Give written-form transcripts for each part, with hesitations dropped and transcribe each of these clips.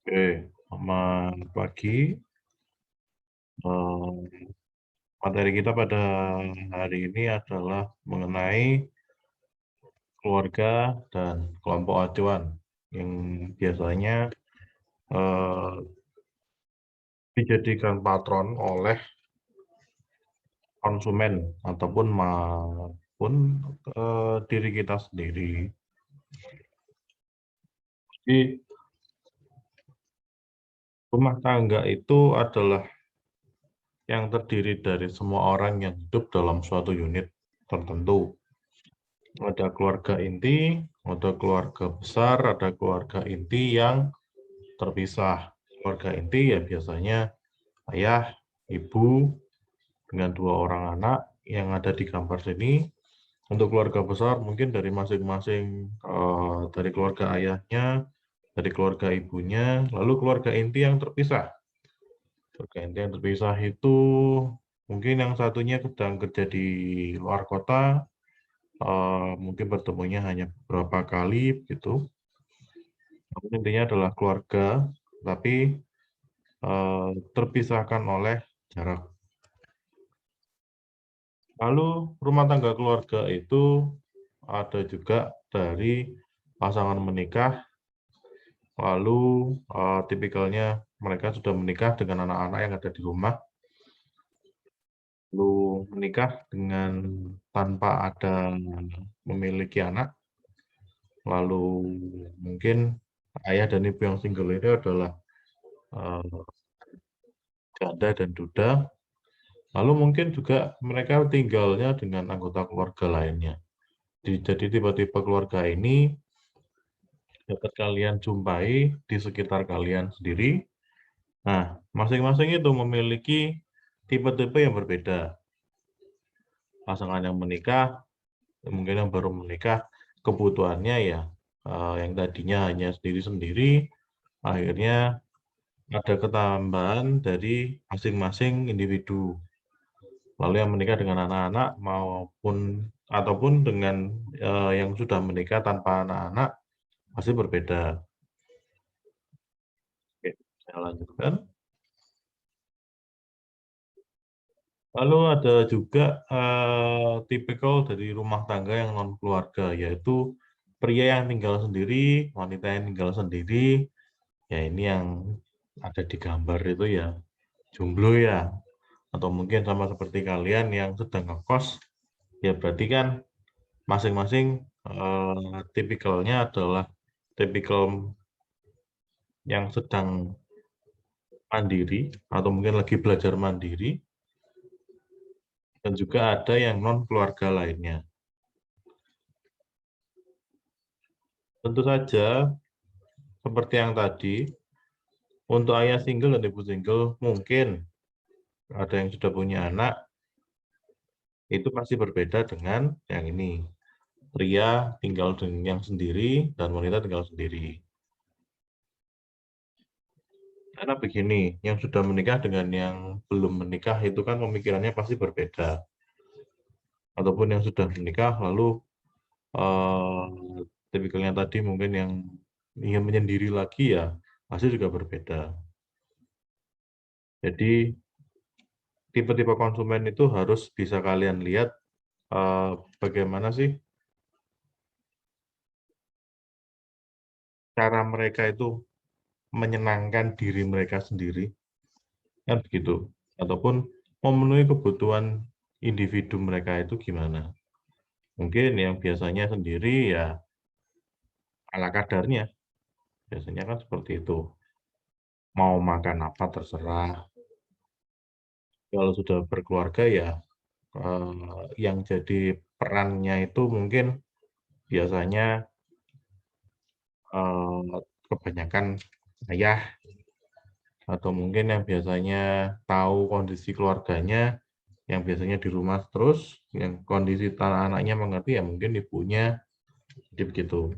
Oke, selamat pagi. Eh, Materi kita pada hari ini adalah mengenai keluarga dan kelompok acuan yang biasanya eh, dijadikan patron oleh konsumen ataupun maupun diri kita sendiri. Jadi rumah tangga itu adalah yang terdiri dari semua orang yang hidup dalam suatu unit tertentu. Ada keluarga inti, ada keluarga besar, ada keluarga inti yang terpisah. Keluarga inti ya biasanya ayah, ibu, dengan 2 orang anak yang ada di gambar sini. Untuk keluarga besar mungkin dari masing-masing dari keluarga ayahnya, dari keluarga ibunya, lalu keluarga inti yang terpisah. Keluarga inti yang terpisah itu mungkin yang satunya sedang kerja di luar kota, mungkin bertemunya hanya beberapa kali gitu. Intinya adalah keluarga, tapi terpisahkan oleh jarak. Lalu rumah tangga keluarga itu ada juga dari pasangan menikah, lalu tipikalnya mereka sudah menikah dengan anak-anak yang ada di rumah, lalu menikah dengan tanpa ada memiliki anak, lalu mungkin ayah dan ibu yang single ini adalah janda dan duda. Lalu mungkin juga mereka tinggalnya dengan anggota keluarga lainnya. Jadi tiba-tiba keluarga ini dapat kalian jumpai di sekitar kalian sendiri. Nah, masing-masing itu memiliki tipe-tipe yang berbeda. Pasangan yang menikah, mungkin yang baru menikah, kebutuhannya ya yang tadinya hanya sendiri-sendiri, akhirnya ada ketambahan dari masing-masing individu. Lalu yang menikah dengan anak-anak ataupun dengan yang sudah menikah tanpa anak-anak pasti berbeda. Oke, saya lanjutkan. Lalu ada juga tipikal dari rumah tangga yang non keluarga, yaitu pria yang tinggal sendiri, wanita yang tinggal sendiri. Ya ini yang ada di gambar itu ya jomblo ya, atau mungkin sama seperti kalian yang sedang ngekos. Ya berarti kan masing-masing tipikalnya adalah tipikal yang sedang mandiri atau mungkin lagi belajar mandiri, dan juga ada yang non keluarga lainnya. Tentu saja seperti yang tadi, untuk ayah single dan ibu single mungkin ada yang sudah punya anak, itu pasti berbeda dengan yang ini. Pria tinggal dengan yang sendiri dan wanita tinggal sendiri. Karena begini, yang sudah menikah dengan yang belum menikah itu kan pemikirannya pasti berbeda. Ataupun yang sudah menikah lalu tipikalnya tadi mungkin yang ingin menyendiri lagi ya pasti juga berbeda. Jadi tipe-tipe konsumen itu harus bisa kalian lihat bagaimana sih cara mereka itu menyenangkan diri mereka sendiri, kan begitu. Ataupun memenuhi kebutuhan individu mereka itu gimana. Mungkin yang biasanya sendiri ya ala kadarnya, biasanya kan seperti itu. Mau makan apa terserah. Kalau sudah berkeluarga ya yang jadi perannya itu mungkin biasanya kebanyakan ayah, atau mungkin yang biasanya tahu kondisi keluarganya, yang biasanya di rumah terus, yang kondisi anaknya mengerti ya mungkin ibunya, jadi begitu.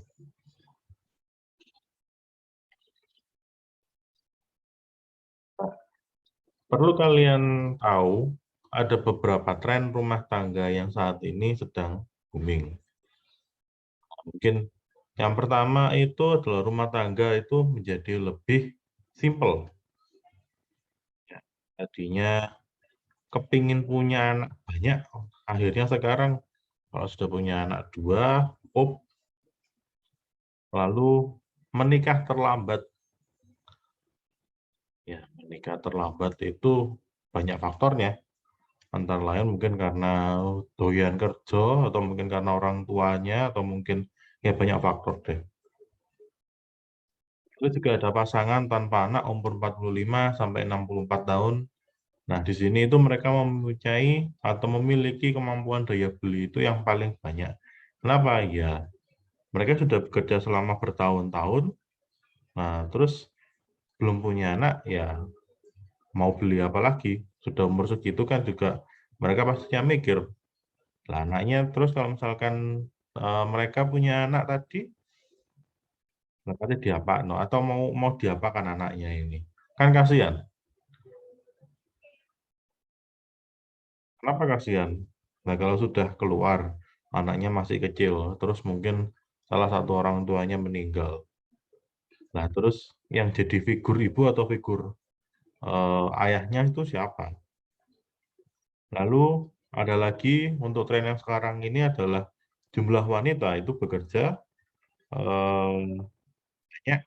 Perlu kalian tahu, ada beberapa tren rumah tangga yang saat ini sedang booming. Mungkin yang pertama itu adalah rumah tangga itu menjadi lebih simple. Ya, tadinya kepingin punya anak banyak, akhirnya sekarang kalau sudah punya anak 2, lalu menikah terlambat. Ya, menikah terlambat itu banyak faktornya. Antara lain mungkin karena doyan kerja, atau mungkin karena orang tuanya, atau mungkin ya banyak faktor deh. Terus juga ada pasangan tanpa anak umur 45 sampai 64 tahun. Nah, di sini itu mereka mempunyai atau memiliki kemampuan daya beli itu yang paling banyak. Kenapa? Ya, mereka sudah bekerja selama bertahun-tahun. Nah, terus belum punya anak, ya mau beli apa lagi? Sudah umur segitu kan juga mereka pastinya mikir, lah anaknya terus kalau misalkan mereka punya anak tadi, berarti diapakno atau mau diapakan anaknya ini? Kan kasihan. Kenapa kasihan? Nah, kalau sudah keluar, anaknya masih kecil, terus mungkin salah satu orang tuanya meninggal. Nah, terus yang jadi figur ibu atau figur ayahnya itu siapa? Lalu ada lagi untuk tren yang sekarang ini adalah jumlah wanita itu bekerja banyak,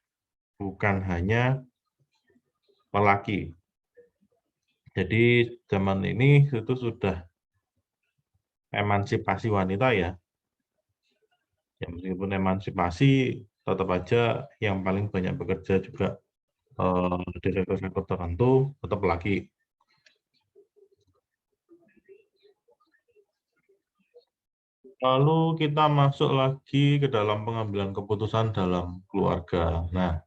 bukan hanya lelaki. Jadi zaman ini itu sudah emansipasi wanita ya. Ya meskipun emansipasi, tetap aja yang paling banyak bekerja juga di sektor-sektor tertentu tetap laki. Lalu kita masuk lagi ke dalam pengambilan keputusan dalam keluarga. Nah,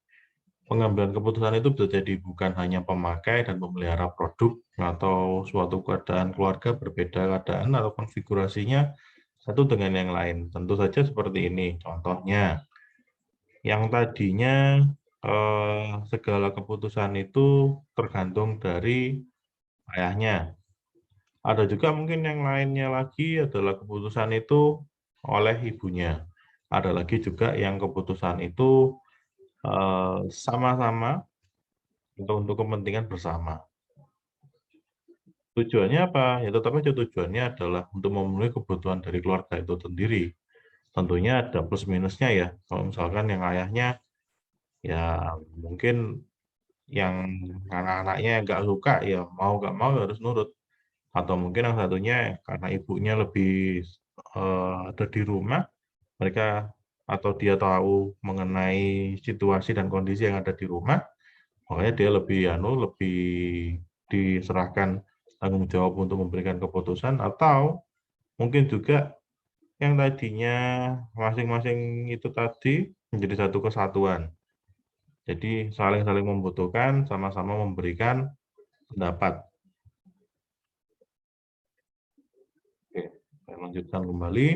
pengambilan keputusan itu bisa jadi bukan hanya pemakai dan pemelihara produk atau suatu keadaan keluarga berbeda keadaan atau konfigurasinya satu dengan yang lain. Tentu saja seperti ini. Contohnya, yang tadinya segala keputusan itu tergantung dari ayahnya. Ada juga mungkin yang lainnya lagi adalah keputusan itu oleh ibunya. Ada lagi juga yang keputusan itu sama-sama untuk kepentingan bersama. Tujuannya apa? Ya tetap aja tujuannya adalah untuk memenuhi kebutuhan dari keluarga itu sendiri. Tentunya ada plus minusnya ya. Kalau misalkan yang ayahnya ya mungkin yang anak-anaknya nggak suka ya mau nggak mau harus nurut. Atau mungkin yang satunya karena ibunya lebih ada di rumah, mereka atau dia tahu mengenai situasi dan kondisi yang ada di rumah, makanya dia lebih diserahkan tanggung jawab untuk memberikan keputusan, atau mungkin juga yang tadinya masing-masing itu tadi menjadi satu kesatuan. Jadi saling-saling membutuhkan, sama-sama memberikan pendapat. Oke, saya lanjutkan kembali.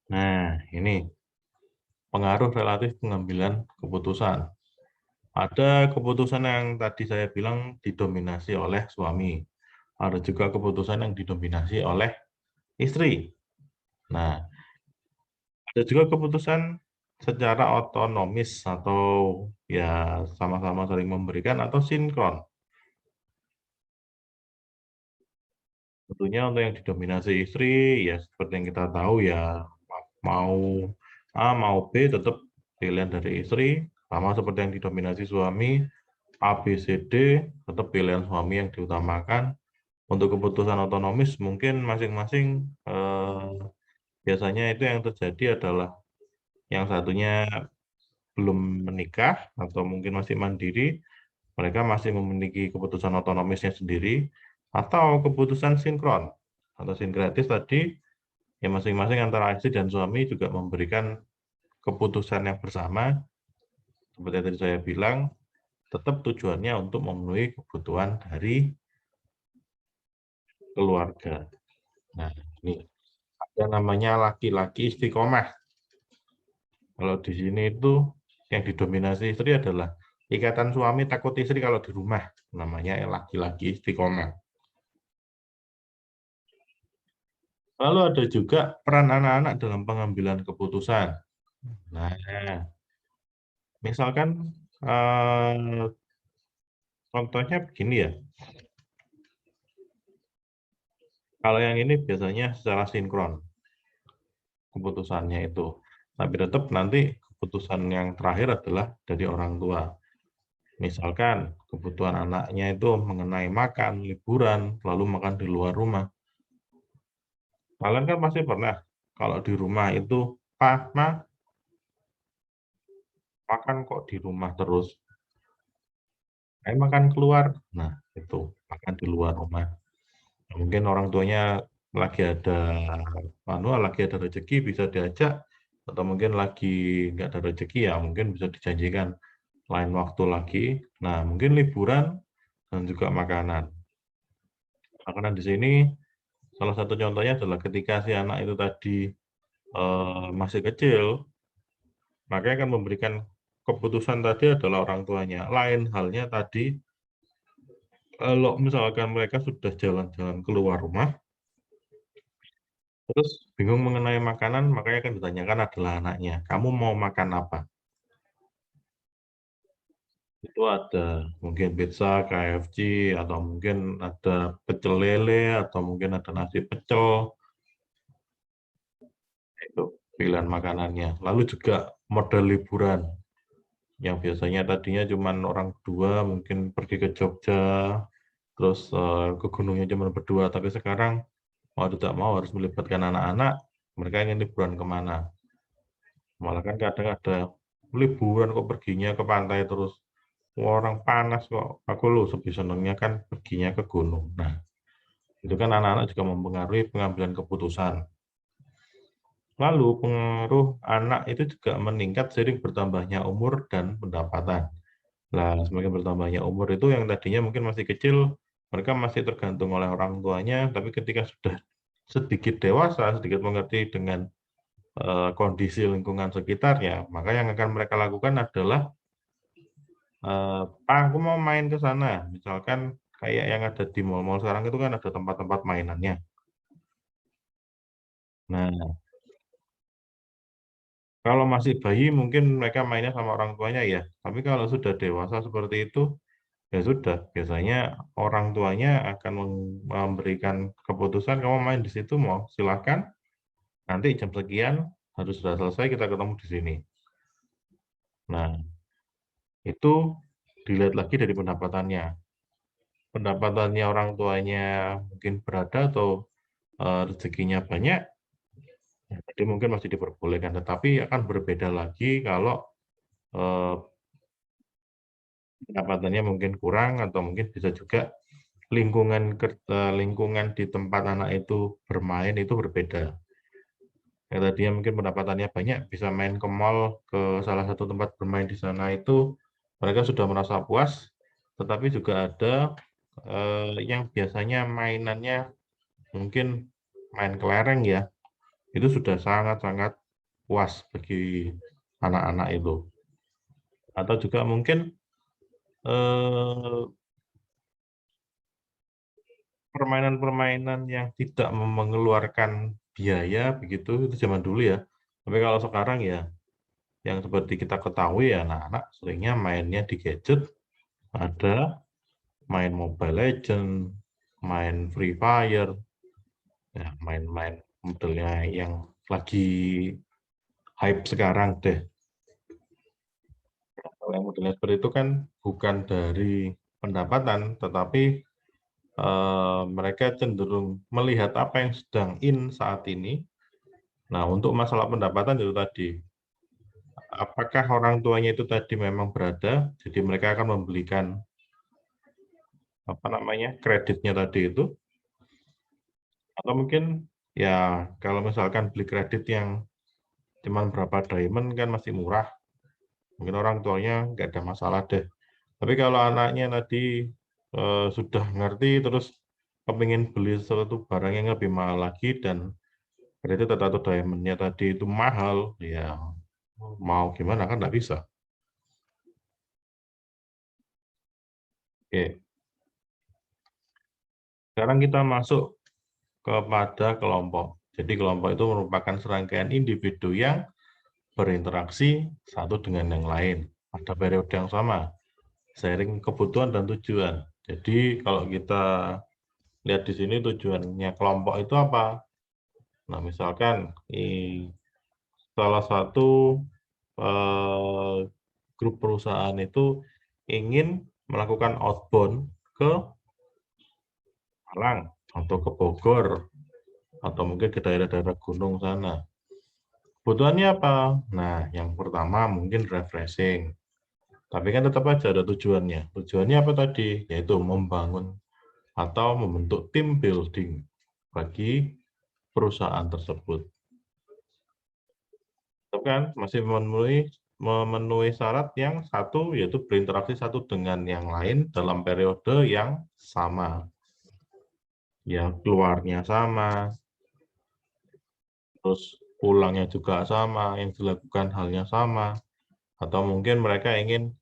Nah, ini pengaruh relatif pengambilan keputusan. Ada keputusan yang tadi saya bilang didominasi oleh suami. Ada juga keputusan yang didominasi oleh istri. Nah, ada juga keputusan secara otonomis atau ya sama-sama saling memberikan atau sinkron. Tentunya untuk yang didominasi istri, ya seperti yang kita tahu ya, mau A, mau B, tetap pilihan dari istri. Sama seperti yang didominasi suami, A, B, C, D, tetap pilihan suami yang diutamakan. Untuk keputusan otonomis, mungkin masing-masing biasanya itu yang terjadi adalah yang satunya belum menikah atau mungkin masih mandiri, mereka masih memiliki keputusan otonomisnya sendiri, atau keputusan sinkron atau sinkretis tadi, ya masing-masing antara istri dan suami juga memberikan keputusan yang bersama, seperti yang tadi saya bilang, tetap tujuannya untuk memenuhi kebutuhan dari keluarga. Nah, ini ada namanya laki-laki istiqomah. Kalau di sini itu yang didominasi istri adalah ikatan suami takut istri kalau di rumah, namanya laki-laki istiqomah. Lalu ada juga peran anak-anak dalam pengambilan keputusan. Nah, Misalkan contohnya begini ya. Kalau yang ini biasanya secara sinkron keputusannya itu. Tapi tetap nanti keputusan yang terakhir adalah dari orang tua. Misalkan kebutuhan anaknya itu mengenai makan, liburan, lalu makan di luar rumah. Kalian kan pasti pernah kalau di rumah itu, "Pa, Ma, makan kok di rumah terus? Ayo makan keluar." Nah, itu makan di luar rumah. Mungkin orang tuanya lagi ada lagi ada rezeki bisa diajak, atau mungkin lagi nggak ada rezeki ya mungkin bisa dijanjikan lain waktu lagi. Nah, mungkin liburan dan juga makanan. Makanan di sini salah satu contohnya adalah ketika si anak itu tadi masih kecil, maka akan memberikan keputusan tadi adalah orang tuanya. Lain halnya tadi kalau misalkan mereka sudah jalan-jalan keluar rumah, terus bingung mengenai makanan, makanya akan ditanyakan adalah anaknya, "Kamu mau makan apa?" Itu ada mungkin pizza, KFC, atau mungkin ada pecel lele, atau mungkin ada nasi pecel, itu pilihan makanannya. Lalu juga model liburan, yang biasanya tadinya cuman orang berdua mungkin pergi ke Jogja, terus, ke gunungnya cuman berdua, tapi sekarang mau tidak mau harus melibatkan anak-anak, mereka ingin liburan ke mana. Malah kan kadang ada, "Liburan kok perginya ke pantai terus? Wah, orang panas kok." Aku loh lebih senangnya kan perginya ke gunung. Nah, itu kan anak-anak juga mempengaruhi pengambilan keputusan. Lalu pengaruh anak itu juga meningkat seiring bertambahnya umur dan pendapatan. Nah, semakin bertambahnya umur itu yang tadinya mungkin masih kecil, mereka masih tergantung oleh orang tuanya, tapi ketika sudah sedikit dewasa, sedikit mengerti dengan kondisi lingkungan sekitarnya, maka yang akan mereka lakukan adalah, "Pa, aku mau main ke sana." Misalkan kayak yang ada di mall-mall sekarang itu kan ada tempat-tempat mainannya. Nah, kalau masih bayi mungkin mereka mainnya sama orang tuanya ya, tapi kalau sudah dewasa seperti itu, ya sudah, biasanya orang tuanya akan memberikan keputusan, "Kamu main di situ mau, silahkan, nanti jam sekian harus sudah selesai, kita ketemu di sini." Nah, itu dilihat lagi dari pendapatannya. Pendapatannya orang tuanya mungkin berada atau, rezekinya banyak, ya tadi mungkin masih diperbolehkan, tetapi akan berbeda lagi kalau, eee, pendapatannya mungkin kurang atau mungkin bisa juga lingkungan di tempat anak itu bermain itu berbeda. Yang tadinya mungkin pendapatannya banyak, bisa main ke mall, ke salah satu tempat bermain di sana itu, mereka sudah merasa puas, tetapi juga ada, yang biasanya mainannya mungkin main kelereng ya, itu sudah sangat-sangat puas bagi anak-anak itu. Atau juga mungkin, eee, permainan-permainan yang tidak mengeluarkan biaya begitu, itu zaman dulu ya. Tapi kalau sekarang ya, yang seperti kita ketahui ya anak-anak seringnya mainnya di gadget, ada main Mobile Legends, main Free Fire, ya main-main modelnya yang lagi hype sekarang deh. Kalau yang modelnya seperti itu kan bukan dari pendapatan, tetapi, mereka cenderung melihat apa yang sedang in saat ini. Nah, untuk masalah pendapatan itu tadi, apakah orang tuanya itu tadi memang berada, jadi mereka akan membelikan, apa namanya, kreditnya tadi itu, atau mungkin ya kalau misalkan beli kredit yang cuman berapa diamond kan masih murah, mungkin orang tuanya nggak ada masalah deh. Tapi kalau anaknya tadi, sudah ngerti terus kepingin beli sesuatu barang yang lebih mahal lagi dan kredit atau diamond-nya tadi itu mahal, ya mau gimana kan nggak bisa. Oke, sekarang kita masuk kepada kelompok. Jadi kelompok itu merupakan serangkaian individu yang berinteraksi satu dengan yang lain. pada periode yang sama, sharing kebutuhan dan tujuan. Jadi kalau kita lihat di sini tujuannya kelompok itu apa? Nah, misalkan salah satu grup perusahaan itu ingin melakukan outbound ke Malang atau ke Bogor atau mungkin ke daerah-daerah gunung sana. Kebutuhannya apa? Nah, yang pertama mungkin refreshing. Tapi kan tetap aja ada tujuannya. Tujuannya apa tadi? Yaitu membangun atau membentuk tim building bagi perusahaan tersebut. Itu kan masih memenuhi syarat yang satu, yaitu berinteraksi satu dengan yang lain dalam periode yang sama. Ya, keluarnya sama, terus pulangnya juga sama, yang dilakukan halnya sama, atau mungkin mereka ingin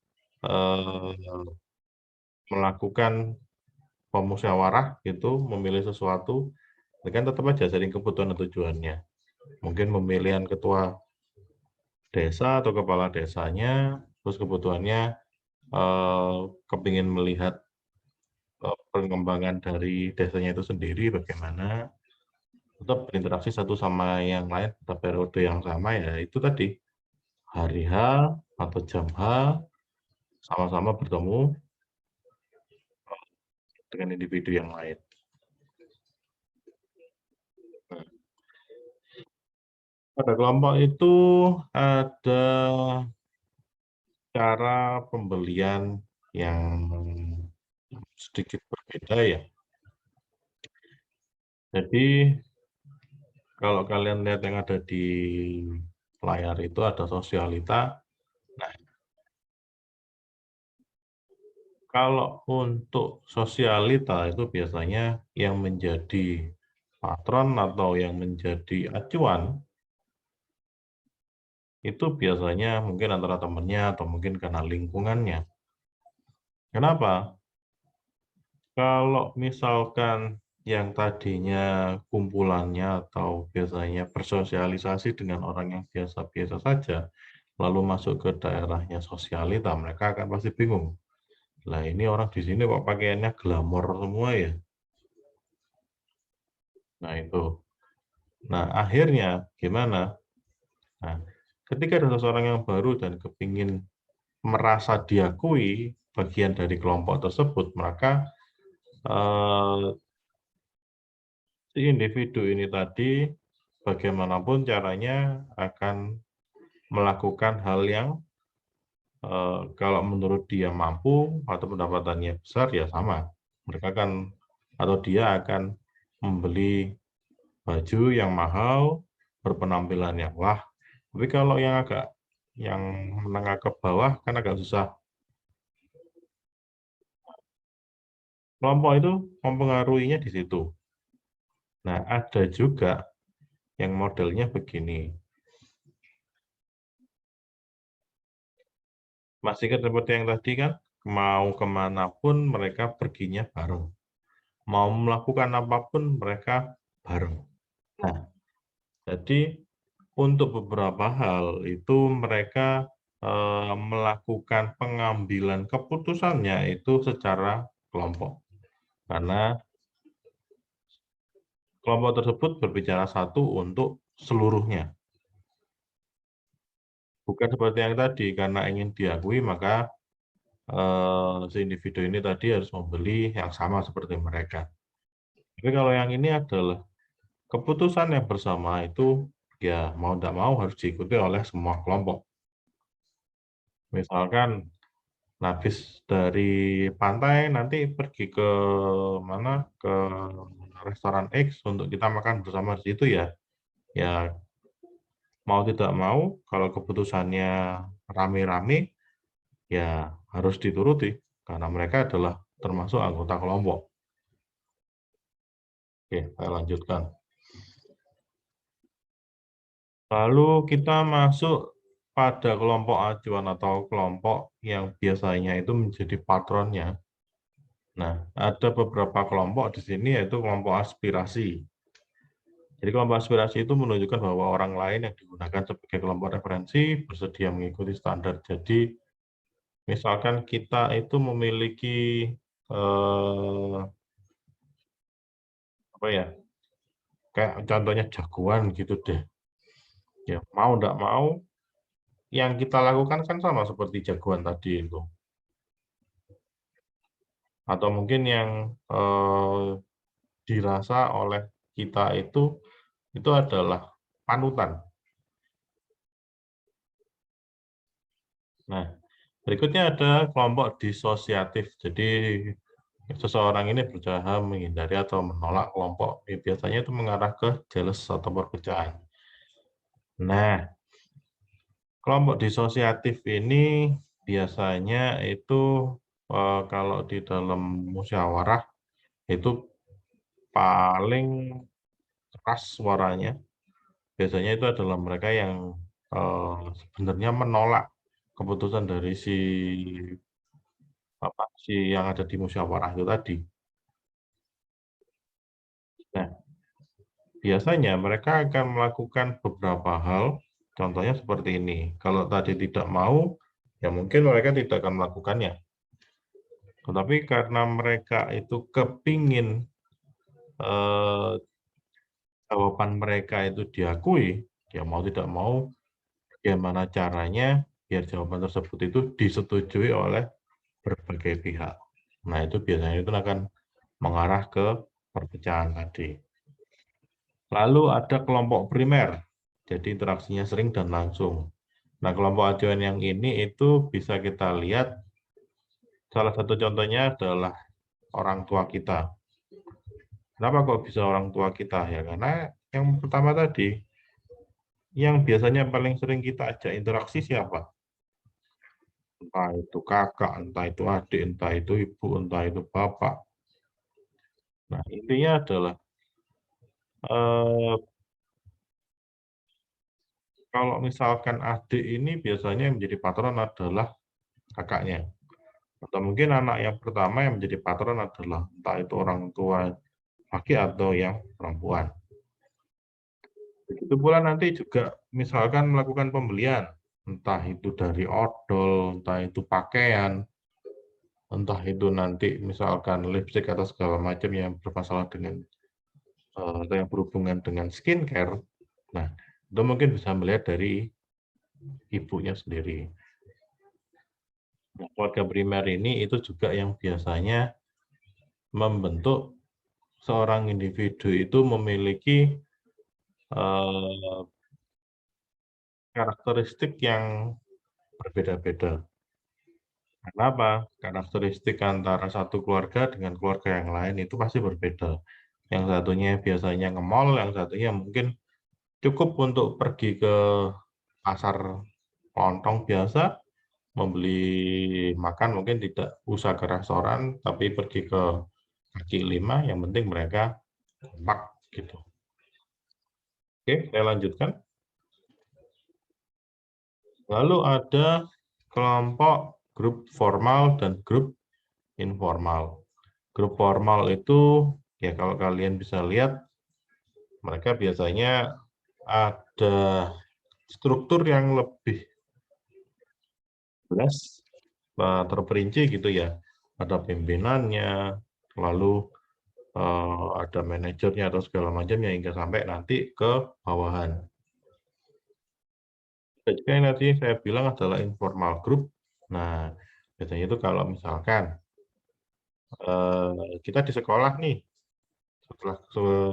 melakukan pemusyawarah gitu, memilih sesuatu, kan tetap aja sering kebutuhan dan tujuannya. Mungkin pemilihan ketua desa atau kepala desanya, terus kebutuhannya kepingin melihat perkembangan dari desanya itu sendiri bagaimana, tetap berinteraksi satu sama yang lain pada periode yang sama ya itu tadi, hari H atau jam H, sama-sama bertemu dengan individu yang lain. Nah, pada kelompok itu ada cara pembelian yang sedikit berbeda ya. Jadi kalau kalian lihat yang ada di layar itu ada sosialita. Nah, kalau untuk sosialita itu biasanya yang menjadi patron atau yang menjadi acuan itu biasanya mungkin antara temannya atau mungkin karena lingkungannya. Kenapa? Kalau misalkan yang tadinya kumpulannya atau biasanya bersosialisasi dengan orang yang biasa-biasa saja, lalu masuk ke daerahnya sosialita, mereka akan pasti bingung. Lah ini orang di sini kok pakaiannya glamor semua ya? Nah itu. Nah akhirnya gimana? Nah, ketika ada seseorang yang baru dan kepingin merasa diakui bagian dari kelompok tersebut, maka si individu ini tadi bagaimanapun caranya akan melakukan hal yang kalau menurut dia mampu atau pendapatannya besar ya sama. Mereka kan atau dia akan membeli baju yang mahal, berpenampilan yang wah. Tapi kalau yang menengah ke bawah kan agak susah. Kelompok itu mempengaruhinya di situ. Nah, ada juga yang modelnya begini. Masih kan seperti yang tadi kan, mau kemanapun mereka perginya bareng. Mau melakukan apapun mereka bareng. Nah, jadi untuk beberapa hal itu mereka melakukan pengambilan keputusannya itu secara kelompok. Karena kelompok tersebut berbicara satu untuk seluruhnya. Bukan seperti yang tadi, karena ingin diakui maka si individu ini tadi harus membeli yang sama seperti mereka. Tapi kalau yang ini adalah keputusan yang bersama itu ya mau tidak mau harus diikuti oleh semua kelompok. Misalkan habis dari pantai nanti pergi ke mana ke restoran X untuk kita makan bersama di situ ya. Ya mau tidak mau kalau keputusannya rame-rame ya harus dituruti karena mereka adalah termasuk anggota kelompok. Oke, saya lanjutkan. Lalu kita masuk pada kelompok acuan atau kelompok yang biasanya itu menjadi patronnya. Nah, ada beberapa kelompok di sini yaitu kelompok aspirasi. Jadi kelompok aspirasi itu menunjukkan bahwa orang lain yang digunakan sebagai kelompok referensi bersedia mengikuti standar. Jadi Misalkan kita itu memiliki apa ya? Kayak contohnya jagoan gitu deh. Ya, mau enggak mau yang kita lakukan kan sama seperti jagoan tadi itu. Atau mungkin yang dirasa oleh kita itu adalah panutan. Nah, berikutnya ada kelompok disosiatif. Jadi seseorang ini berusaha menghindari atau menolak kelompok. Biasanya itu mengarah ke jealous atau perpecahan. Nah, kelompok disosiatif ini biasanya itu kalau di dalam musyawarah itu paling keras suaranya. Biasanya itu adalah mereka yang sebenarnya menolak keputusan dari si yang ada di musyawarah itu tadi. Nah, biasanya mereka akan melakukan beberapa hal, contohnya seperti ini. Kalau tadi tidak mau, ya mungkin mereka tidak akan melakukannya. Tetapi karena mereka itu kepingin jawaban mereka itu diakui, ya mau tidak mau, bagaimana caranya biar jawaban tersebut itu disetujui oleh berbagai pihak. Nah, itu biasanya itu akan mengarah ke perpecahan tadi. Lalu ada kelompok primer, jadi interaksinya sering dan langsung. Nah, kelompok acuan yang ini itu bisa kita lihat, salah satu contohnya adalah orang tua kita. Kenapa kok bisa orang tua kita? Ya karena yang pertama tadi, yang biasanya paling sering kita ajak interaksi siapa? Entah itu kakak, entah itu adik, entah itu ibu, entah itu bapak. Nah, intinya adalah eh, kalau misalkan adik ini biasanya yang menjadi patron adalah kakaknya. Atau mungkin anak yang pertama yang menjadi patron adalah entah itu orang tua laki atau yang perempuan. Begitu pula nanti juga misalkan melakukan pembelian, entah itu dari odol, entah itu pakaian, entah itu nanti misalkan lipstick atau segala macam yang bermasalah dengan atau yang berhubungan dengan skincare. Nah, itu mungkin bisa melihat dari ibunya sendiri. Nah, keluarga primer ini itu juga yang biasanya membentuk seorang individu itu memiliki karakteristik yang berbeda-beda. Kenapa? Karakteristik antara satu keluarga dengan keluarga yang lain itu pasti berbeda. Yang satunya biasanya nge-mall, yang satunya mungkin cukup untuk pergi ke pasar lontong biasa, membeli makan, mungkin tidak usah ke restoran, tapi pergi ke kaki lima, yang penting mereka kompak gitu. Oke, saya lanjutkan. Lalu ada kelompok grup formal dan grup informal. Grup formal itu, ya kalau kalian bisa lihat, mereka biasanya ada struktur yang lebih jelas, terperinci gitu ya. Ada pimpinannya, lalu ada manajernya atau segala macamnya hingga sampai nanti ke bawahan. Juga yang nanti saya bilang adalah informal group. Nah, biasanya itu kalau misalkan kita di sekolah nih, setelah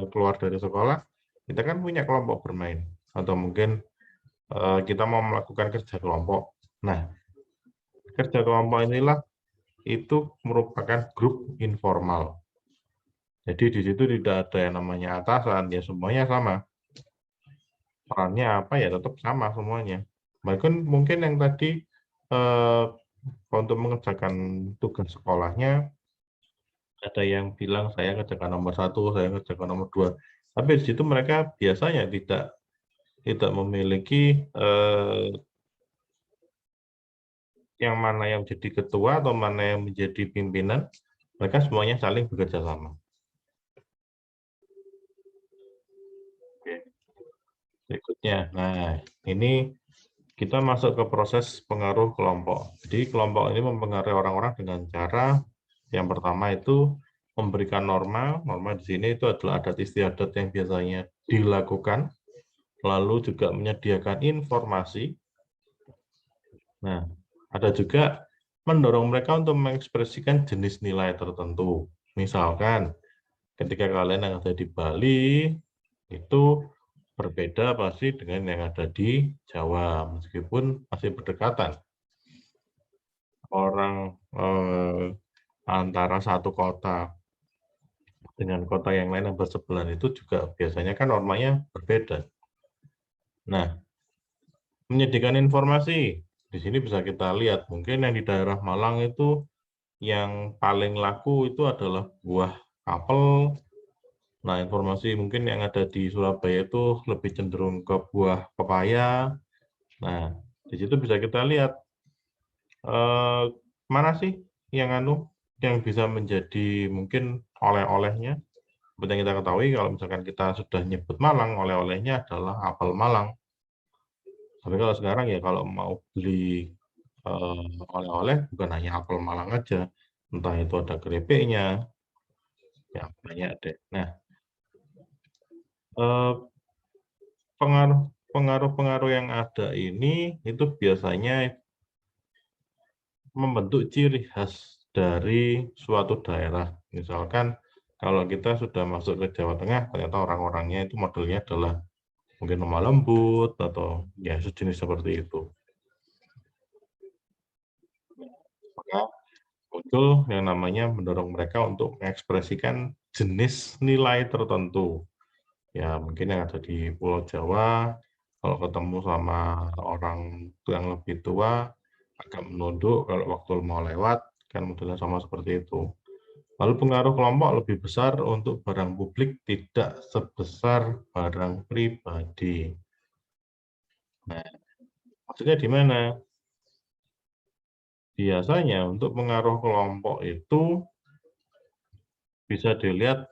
keluar dari sekolah, kita kan punya kelompok bermain. Atau mungkin kita mau melakukan kerja kelompok. Nah, kerja kelompok inilah itu merupakan grup informal. Jadi di situ tidak ada yang namanya atasan, ya semuanya sama. Perannya apa ya tetap sama semuanya. Bahkan mungkin yang tadi eh, untuk mengerjakan tugas sekolahnya, ada yang bilang saya kerjakan nomor 1, saya kerjakan nomor 2. Tapi di situ mereka biasanya tidak memiliki yang mana yang menjadi ketua atau mana yang menjadi pimpinan, mereka semuanya saling bekerja sama. Oke. Berikutnya, nah ini kita masuk ke proses pengaruh kelompok. Jadi kelompok ini mempengaruhi orang-orang dengan cara yang pertama itu memberikan norma. Norma di sini itu adalah adat istiadat yang biasanya dilakukan, lalu juga menyediakan informasi. Nah, ada juga mendorong mereka untuk mengekspresikan jenis nilai tertentu. Misalkan ketika kalian yang ada di Bali itu berbeda pasti dengan yang ada di Jawa, meskipun masih berdekatan. Orang antara satu kota dengan kota yang lain yang bersebelahan itu juga biasanya kan normanya berbeda. Nah, menyediakan informasi. Di sini bisa kita lihat, mungkin yang di daerah Malang itu yang paling laku itu adalah buah apel. Nah, informasi mungkin yang ada di Surabaya itu lebih cenderung ke buah pepaya. Nah, di situ bisa kita lihat mana sih yang bisa menjadi mungkin oleh-olehnya. Seperti yang kita ketahui, kalau misalkan kita sudah nyebut Malang, oleh-olehnya adalah apel Malang. Tapi kalau sekarang ya kalau mau beli oleh-oleh bukan hanya apel Malang aja, entah itu ada keripiknya, ya banyak deh. Nah, pengaruh-pengaruh yang ada ini itu biasanya membentuk ciri khas dari suatu daerah. Misalkan kalau kita sudah masuk ke Jawa Tengah, ternyata orang-orangnya itu modelnya adalah mungkin lemah lembut atau ya sejenis seperti itu. Maka muncul yang namanya mendorong mereka untuk mengekspresikan jenis nilai tertentu. Ya mungkin yang ada di Pulau Jawa, kalau ketemu sama orang yang lebih tua, agak menunduk, kalau waktu mau lewat, kan modelnya sama seperti itu. Lalu pengaruh kelompok lebih besar untuk barang publik, tidak sebesar barang pribadi. Nah, maksudnya di mana? Biasanya untuk pengaruh kelompok itu bisa dilihat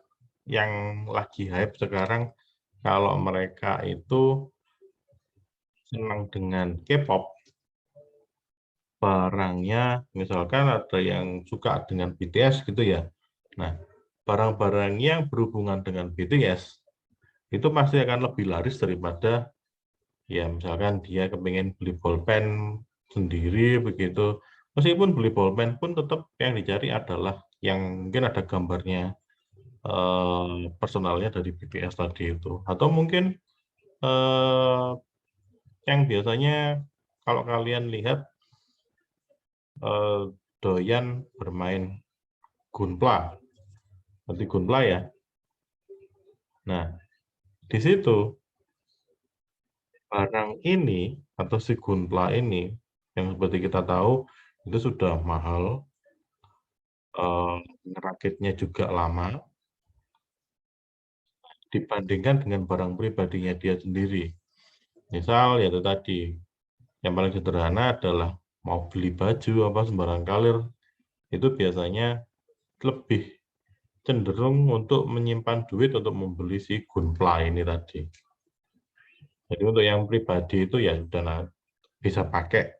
yang lagi hype sekarang, kalau mereka itu senang dengan K-pop, barangnya misalkan ada yang suka dengan BTS gitu ya. Nah, barang-barang yang berhubungan dengan BTS itu pasti akan lebih laris daripada ya misalkan dia kepingin beli bolpen sendiri begitu. Meskipun beli bolpen pun tetap yang dicari adalah yang mungkin ada gambarnya personalnya dari BTS tadi itu. Atau mungkin yang biasanya kalau kalian lihat doyan bermain gunpla, nanti gunpla ya. Nah, di situ barang ini atau si gunpla ini yang seperti kita tahu itu sudah mahal, ngerakitnya juga lama dibandingkan dengan barang pribadinya dia sendiri. Misal ya itu tadi, yang paling sederhana adalah mau beli baju apa sembarang kalir, itu biasanya lebih cenderung untuk menyimpan duit untuk membeli si gunpla ini tadi. Jadi untuk yang pribadi itu ya sudah bisa pakai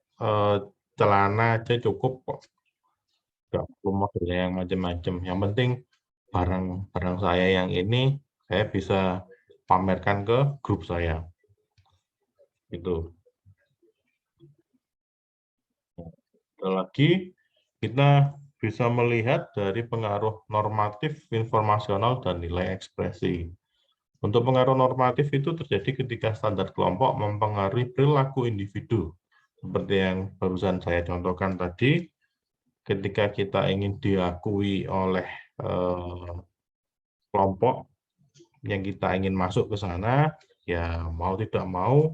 celana aja cukup kok. Nggak perlu modelnya yang macam-macam. Yang penting barang saya yang ini saya bisa pamerkan ke grup saya. Itu. Lagi kita bisa melihat dari pengaruh normatif, informasional, dan nilai ekspresi. Untuk pengaruh normatif itu terjadi ketika standar kelompok mempengaruhi perilaku individu. Seperti yang barusan saya contohkan tadi, ketika kita ingin diakui oleh kelompok yang kita ingin masuk ke sana, ya mau tidak mau,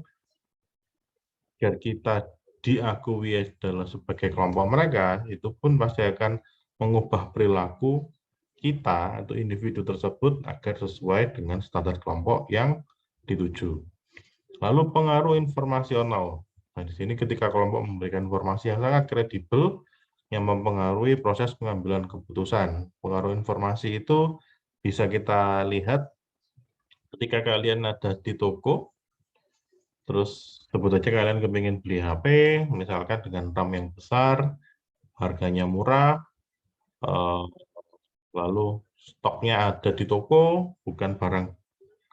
biar kita diakui adalah sebagai kelompok mereka, itu pun pasti akan mengubah perilaku kita atau individu tersebut agar sesuai dengan standar kelompok yang dituju. Lalu pengaruh informasional. Nah, di sini ketika kelompok memberikan informasi yang sangat kredibel yang mempengaruhi proses pengambilan keputusan. Pengaruh informasi itu bisa kita lihat ketika kalian ada di toko, Terus sebut aja kalian kepingin beli HP, misalkan dengan RAM yang besar, harganya murah, lalu stoknya ada di toko, bukan barang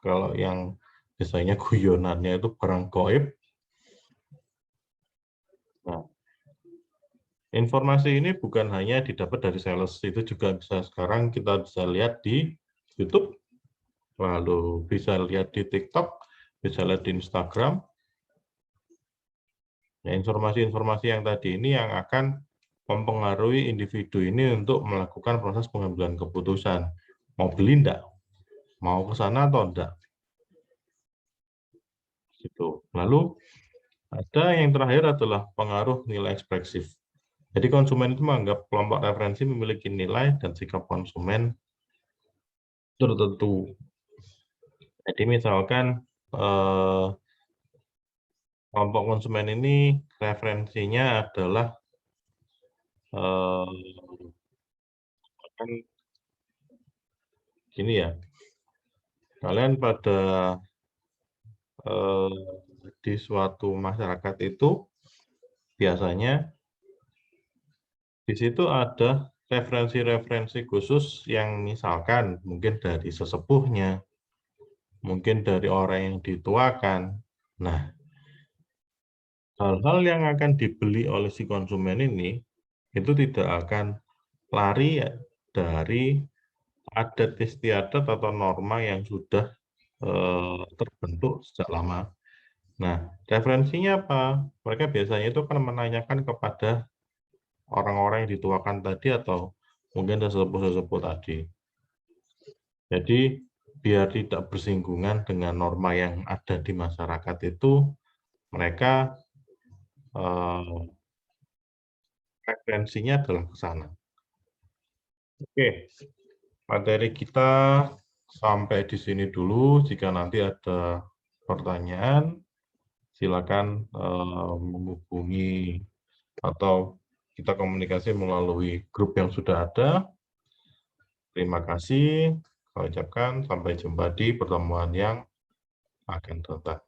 kalau yang biasanya guyonannya itu barang gaib. Nah, informasi ini bukan hanya didapat dari sales, itu juga bisa sekarang kita bisa lihat di YouTube, lalu bisa lihat di TikTok, bisa lihat di Instagram. Ya, informasi-informasi yang tadi ini yang akan mempengaruhi individu ini untuk melakukan proses pengambilan keputusan. Mau beli enggak? Mau ke sana atau enggak? Gitu. Lalu ada yang terakhir adalah pengaruh nilai ekspresif. Jadi konsumen itu menganggap kelompok referensi memiliki nilai dan sikap konsumen tertentu. Jadi misalkan kelompok konsumen ini referensinya adalah kan gini ya, kalian pada di suatu masyarakat itu biasanya di situ ada referensi-referensi khusus yang misalkan mungkin dari sesepuhnya, mungkin dari orang yang dituakan. Nah, hal-hal yang akan dibeli oleh si konsumen ini itu tidak akan lari dari adat istiadat atau norma yang sudah terbentuk sejak lama. Nah, referensinya apa? Mereka biasanya itu kan menanyakan kepada orang-orang yang dituakan tadi atau mungkin sesepuh-sesepuh tadi. Jadi, biar tidak bersinggungan dengan norma yang ada di masyarakat itu, mereka referensinya adalah ke sana. Oke, materi kita sampai di sini dulu. Jika nanti ada pertanyaan, silakan menghubungi atau kita komunikasi melalui grup yang sudah ada. Terima kasih. Saya ucapkan sampai jumpa di pertemuan yang akan datang.